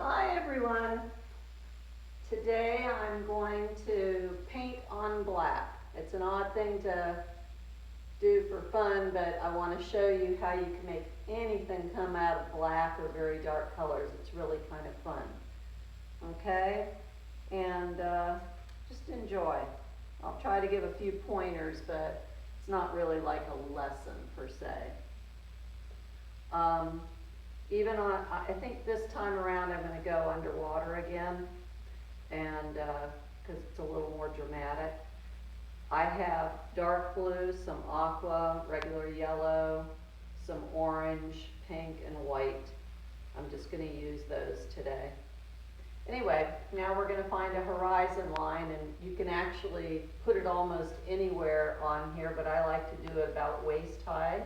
Hi everyone. Today I'm going to paint on black. It's an odd thing to do for fun, but I want to show you how you can make anything come out of black or very dark colors. It's really kind of fun. Okay? And just enjoy. I'll try to give a few pointers, but it's not really like a lesson per se. Even on, I think this time around I'm going to go underwater again, and because it's a little more dramatic. I have dark blue, some aqua, regular yellow, some orange, pink, and white. I'm just going to use those today. Anyway, now we're going to find a horizon line, and you can actually put it almost anywhere on here, but I like to do it about waist high.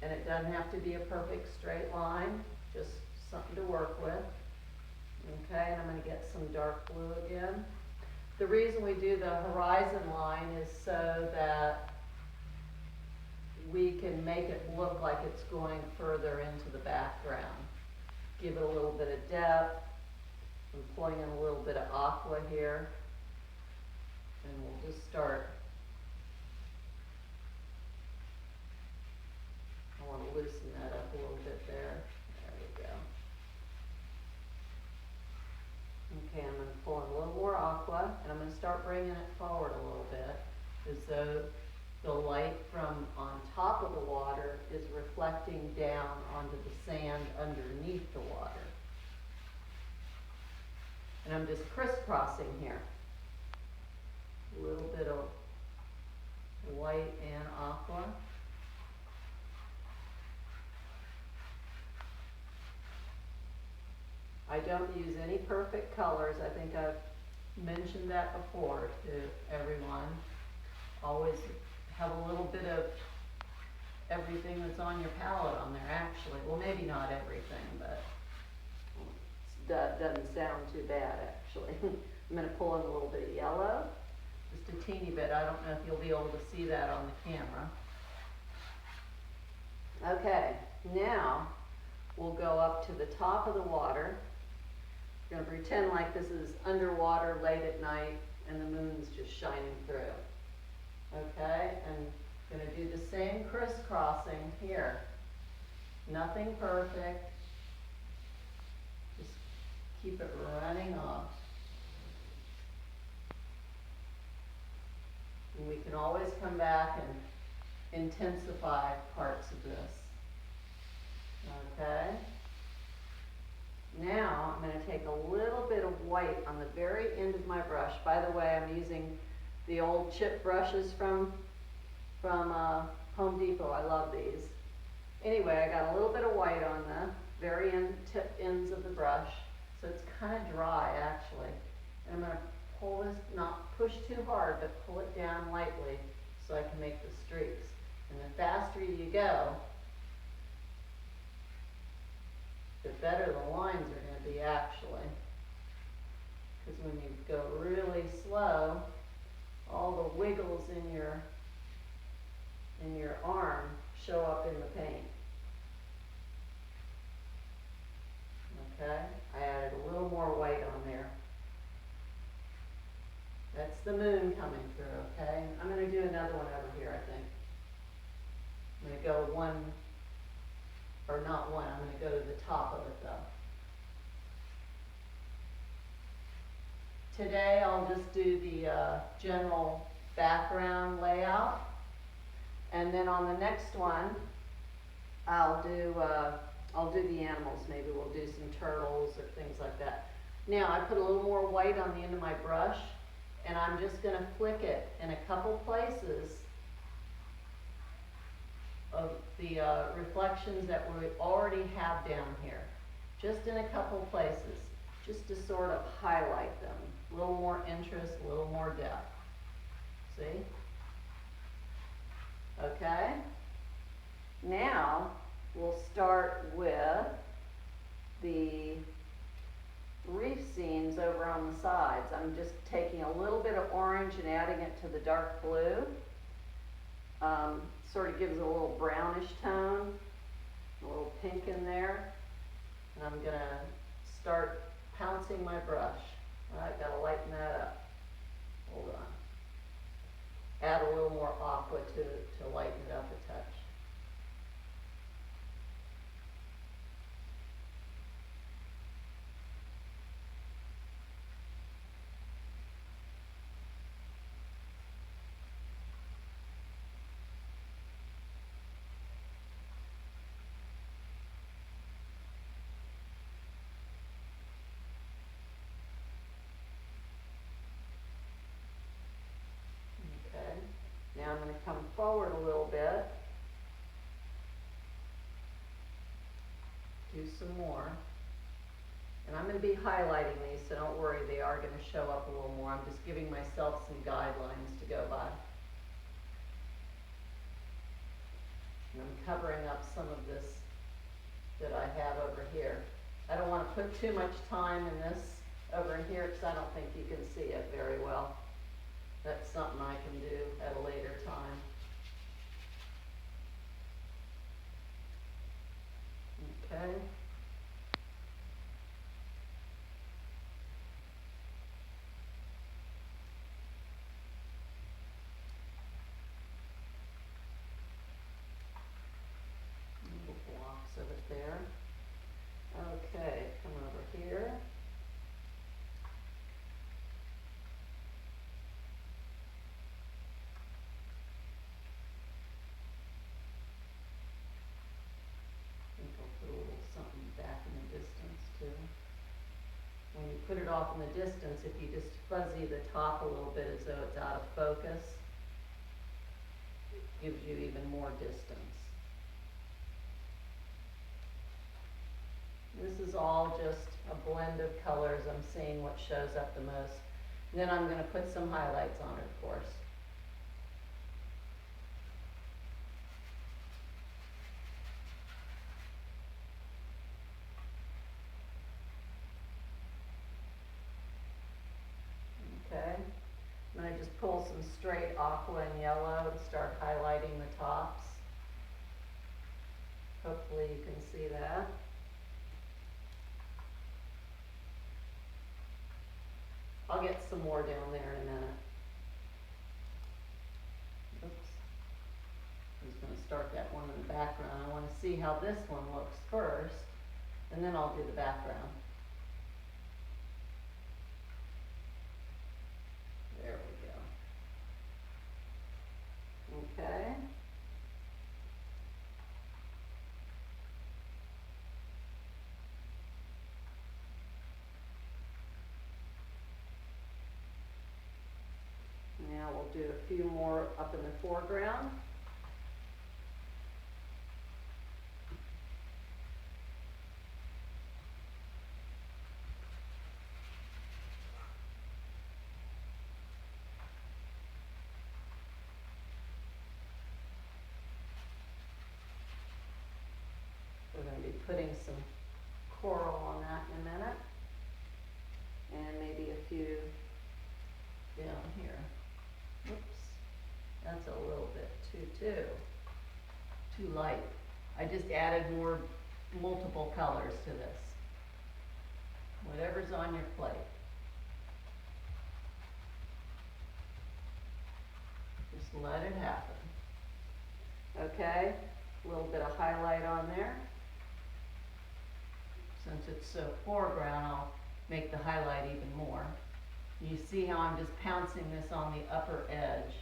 And it doesn't have to be a perfect straight line, just something to work with. Okay, and I'm going to get some dark blue again. The reason we do the horizon line is so that we can make it look like it's going further into the background. Give it a little bit of depth. I'm pulling in a little bit of aqua here. And we'll just start. I want to loosen that up a little bit there. There we go. Okay, I'm going to pull in a little more aqua, and I'm going to start bringing it forward a little bit, as though the light from on top of the water is reflecting down onto the sand underneath the water. And I'm just crisscrossing here. A little bit of white and aqua. I don't use any perfect colors. I think I've mentioned that before to everyone. Always have a little bit of everything that's on your palette on there, actually. Well, maybe not everything, but that doesn't sound too bad, actually. I'm going to pull in a little bit of yellow, just a teeny bit. I don't know if you'll be able to see that on the camera. Okay, now we'll go up to the top of the water. We're going to pretend like this is underwater late at night and the moon's just shining through. Okay, and I'm going to do the same crisscrossing here. Nothing perfect. Just keep it running off. And we can always come back and intensify parts of this. Okay. Now I'm going to take a little bit of white on the very end of my brush. By the way, I'm using the old chip brushes from Home Depot. I love these. Anyway, I got a little bit of white on the very tip ends of the brush, so it's kind of dry actually. And I'm going to pull this, not push too hard, but pull it down lightly so I can make the streaks. And the faster you go, the better the lines are going to be actually. Because when you go really slow, all the wiggles in your arm show up in the paint. Okay, I added a little more white on there. That's the moon coming through, okay? I'm going to do another one over here, I think. I'm going to go one, or not one, I'm going to go to the top of it though. Today I'll just do the general background layout, and then on the next one I'll do the animals. Maybe we'll do some turtles or things like that. Now I put a little more white on the end of my brush, and I'm just going to flick it in a couple places of the reflections that we already have down here. Just in a couple places, just to sort of highlight them. A little more interest, a little more depth. See? Okay? Now, we'll start with the reef scenes over on the sides. I'm just taking a little bit of orange and adding it to the dark blue. Sort of gives it a little brownish tone, a little pink in there. And I'm going to start pouncing my brush. I gotta lighten that up. Hold on. Add a little more aqua to lighten it up a touch. Okay, now I'm going to come forward a little bit, do some more, and I'm going to be highlighting these, so don't worry, they are going to show up a little more. I'm just giving myself some guidelines to go by. And I'm covering up some of this that I have over here. I don't want to put too much time in this over here because I don't think you can see it very well. That's something I can do at a later time. Okay. Little blocks of it there. Okay, come over here. When you put it off in the distance, if you just fuzzy the top a little bit as though it's out of focus, it gives you even more distance. This is all just a blend of colors. I'm seeing what shows up the most. And then I'm going to put some highlights on it, of course. Okay, and I just pull some straight aqua and yellow and start highlighting the tops. Hopefully you can see that. I'll get some more down there in a minute. Oops. I'm just going to start that one in the background. I want to see how this one looks first, and then I'll do the background. There we go. Okay. Now we'll do a few more up in the foreground. We're going to be putting some coral on that in a minute, and maybe a few down here. Oops, that's a little bit too light. I just added multiple colors to this. Whatever's on your plate. Just let it happen. Okay, a little bit of highlight on there. Since it's so foreground, I'll make the highlight even more. You see how I'm just pouncing this on the upper edge.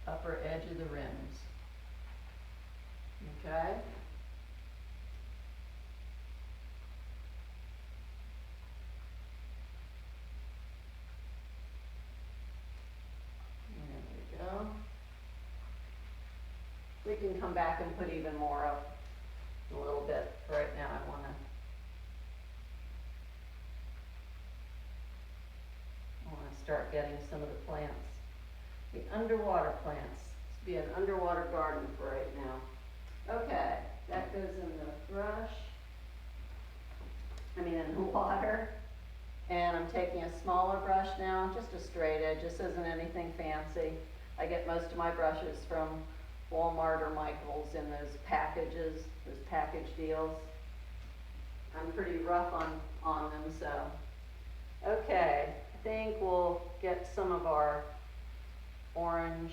Upper edge of the rims. Okay? There we go. We can come back and put even more up a little bit. Right now I want to start getting some of the plants. The underwater plants. This would be an underwater garden for right now. Okay, that goes in the brush. In the water. And I'm taking a smaller brush now, just a straight edge. This isn't anything fancy. I get most of my brushes from Walmart or Michael's in those packages, those package deals. I'm pretty rough on them, so. Okay, I think we'll get some of our orange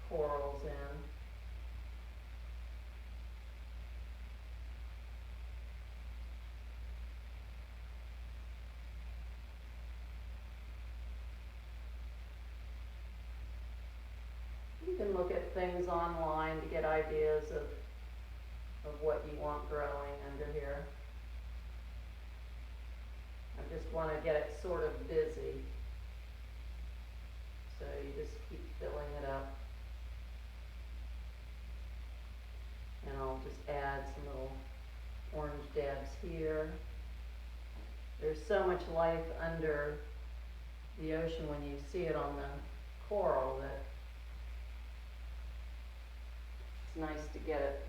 corals in. You can look at things online to get ideas of what you want growing under here. I just want to get it sort of busy. So you just keep filling it up. And I'll just add some little orange dabs here. There's so much life under the ocean when you see it on the coral that it's nice to get it,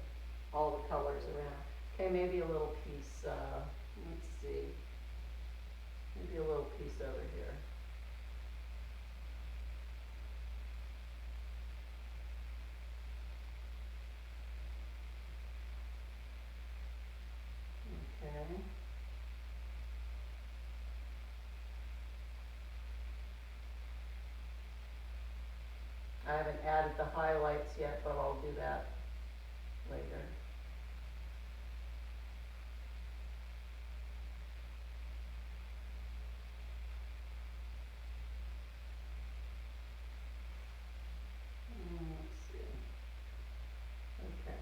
all the colors around. Okay, maybe a little piece, let's see, maybe a little piece over here. Okay. I haven't added the highlights yet, but I'll do that later. Let's see. Okay.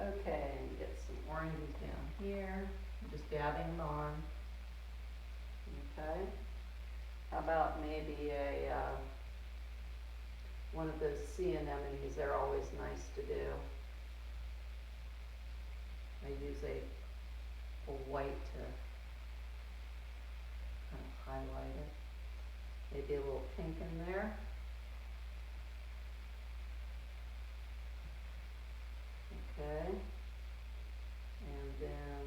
Okay, and get some oranges down here. I'm just dabbing them on. Okay. How about maybe a one of those sea anemones? They're always nice to do. I use a white to kind of highlight it. Maybe a little pink in there. Okay. And then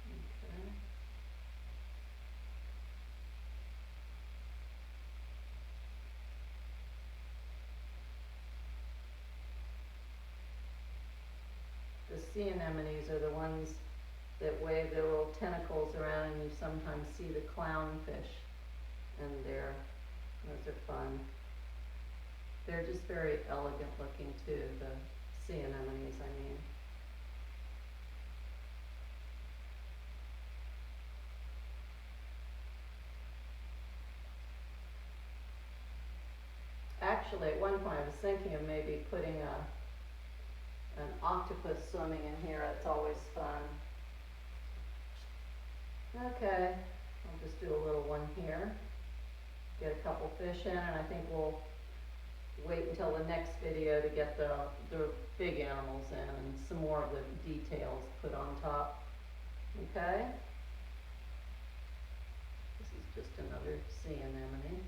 okay. The sea anemones are the ones that wave their little tentacles around, and you sometimes see the clownfish in there. Those are fun. They're just very elegant looking too, the sea anemones, I mean. Actually, at one point I was thinking of maybe putting an octopus swimming in here. That's always fun. Okay, I'll just do a little one here. Get a couple fish in, and I think we'll wait until the next video to get the big animals in and some more of the details put on top. Okay? This is just another sea anemone.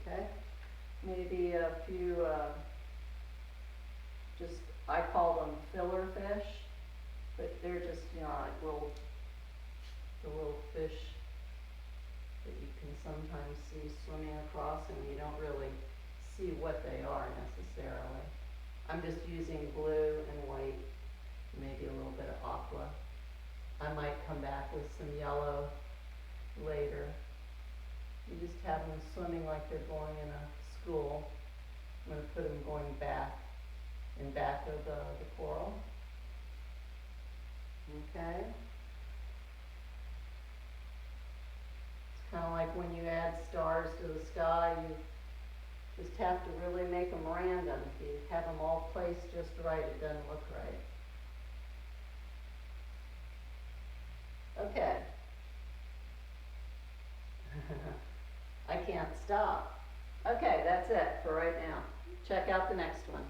Okay? Maybe a few, just, I call them filler fish, but they're just, you know, like the little fish that you can sometimes see swimming across and you don't really see what they are necessarily. I'm just using blue and white, maybe a little bit of aqua. I might come back with some yellow later. You just have them swimming like they're going in a school. I'm going to put them going back, in back of the coral. Okay. It's kind of like when you add stars to the sky, you just have to really make them random. If you have them all placed just right, it doesn't look right. Okay. I can't stop. Okay, that's it for right now. Check out the next one.